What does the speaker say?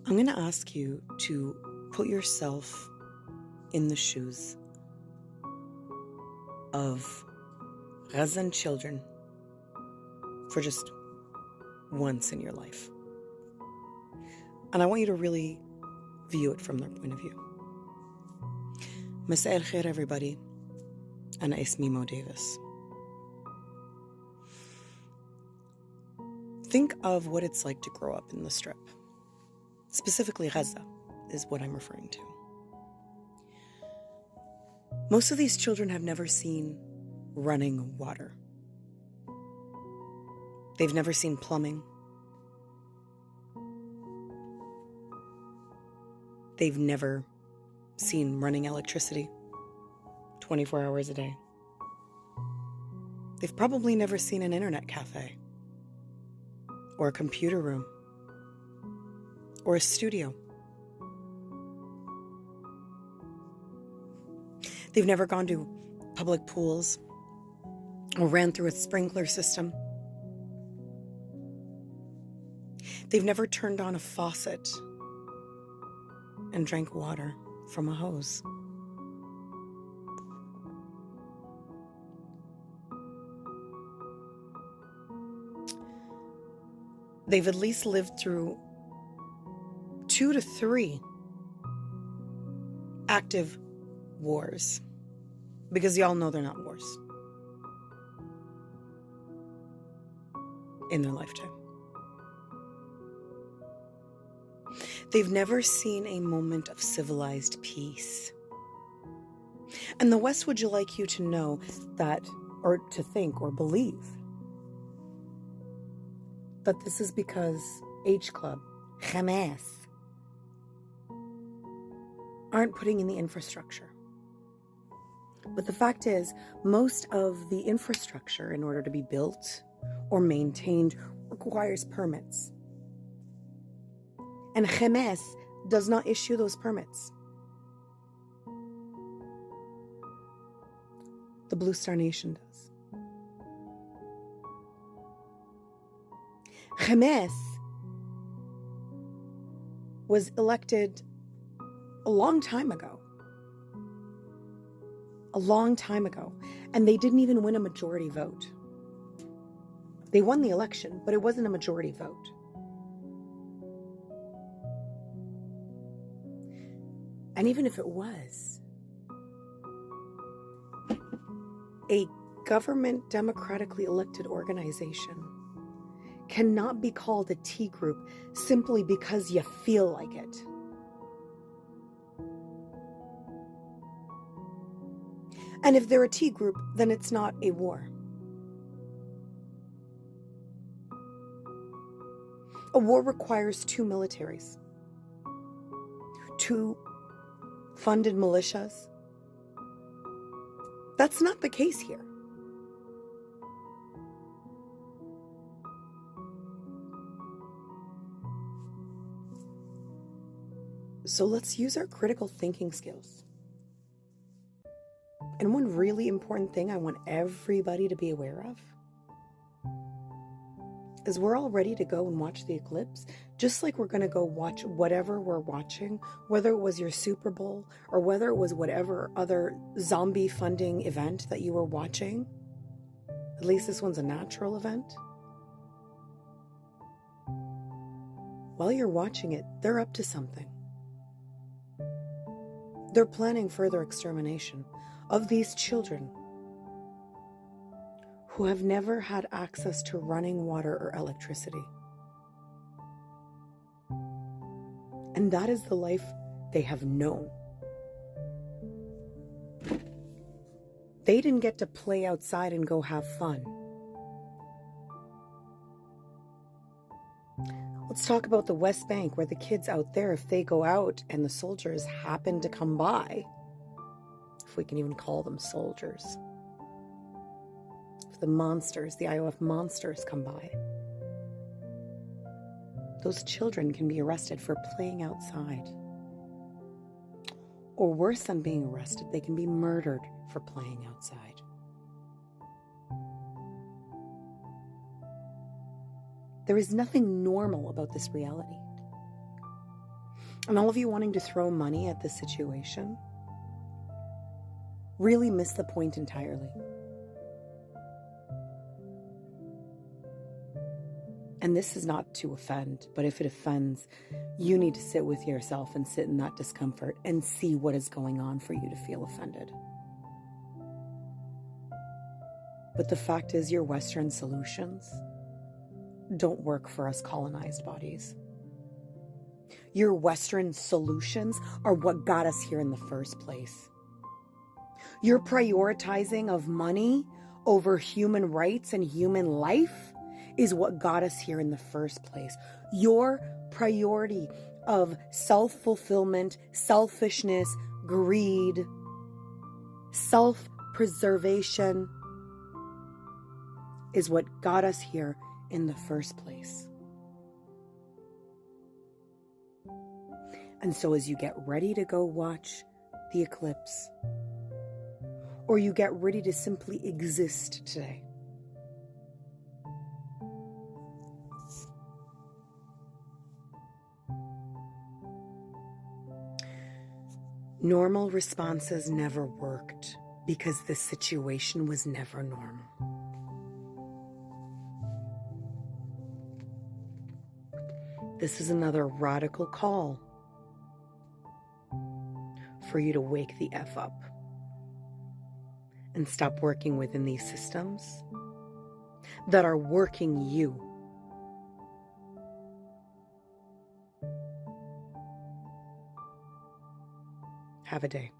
I'm going to ask you to put yourself in the shoes of Gazan children for just once in your life. And I want you to really view it from their point of view. Mas'a al-khair, everybody. Ana ismi Mo Davis. Think of what it's like to grow up in the Strip. Specifically, Gaza is what I'm referring to. Most of these children have never seen running water. They've never seen plumbing. They've never seen running electricity 24 hours a day. They've probably never seen an internet cafe or a computer room or a studio. They've never gone to public pools or ran through a sprinkler system. They've never turned on a faucet and drank water from a hose. They've at least lived through 2 to 3 active wars, because y'all know they're not wars in their lifetime. They've never seen a moment of civilized peace. And the West would like you to know that, or to think or believe, that this is because H Club, Hamas, aren't putting in the infrastructure. But the fact is, most of the infrastructure, in order to be built or maintained, requires permits. And Hamas does not issue those permits. The Blue Star Nation does. Hamas was elected a long time ago. And they didn't even win a majority vote. They won the election, but it wasn't a majority vote. And even if it was, a government democratically elected organization cannot be called a T group simply because you feel like it. And if they're a T group, then it's not a war. A war requires 2 militaries, 2 funded militias. That's not the case here. So let's use our critical thinking skills. And one really important thing I want everybody to be aware of is we're all ready to go and watch the eclipse, just like we're going to go watch whatever we're watching, whether it was your Super Bowl or whether it was whatever other zombie funding event that you were watching. At least this one's a natural event. While you're watching it, they're up to something. They're planning further extermination of these children who have never had access to running water or electricity. And that is the life they have known. They didn't get to play outside and go have fun. Let's talk about the West Bank, where the kids out there, if they go out and the soldiers happen to come by, if we can even call them soldiers, if the monsters, the IOF monsters come by, those children can be arrested for playing outside. Or worse than being arrested, they can be murdered for playing outside. There is nothing normal about this reality. And all of you wanting to throw money at this situation really miss the point entirely. And this is not to offend, but if it offends, you need to sit with yourself and sit in that discomfort and see what is going on for you to feel offended. But the fact is, your Western solutions don't work for us colonized bodies. Your Western solutions are what got us here in the first place. Your prioritizing of money over human rights and human life is what got us here in the first place. Your priority of self-fulfillment, selfishness, greed, self-preservation is what got us here in the first place. And so as you get ready to go watch the eclipse, or you get ready to simply exist today, normal responses never worked because the situation was never normal. This is another radical call for you to wake the F up and stop working within these systems that are working you. Have a day.